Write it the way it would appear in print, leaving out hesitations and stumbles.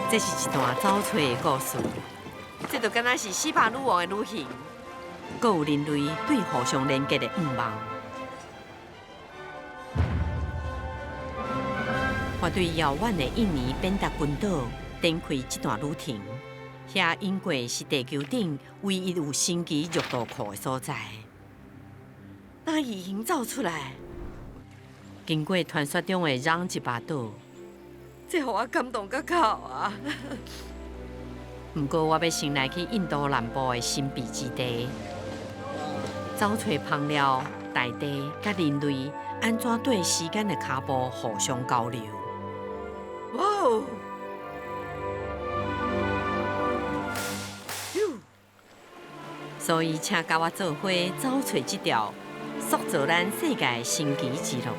这是一段走找的故事，这就敢若是西巴女王的旅行。阁有人类对互相连结的愿望。我对遥远的印尼边达群岛展开这段旅程，遐因过是地球顶唯一有神奇热度库的所在。哪异形走出来？经过传说中的让吉巴岛，这互我感动到哭啊！不过我要先来去印度南部的神秘之地，找找香料、大地甲人类安怎对时间的脚步互相交流。哇哦！所以，请甲我做伙走找这条塑造咱世界神奇之路。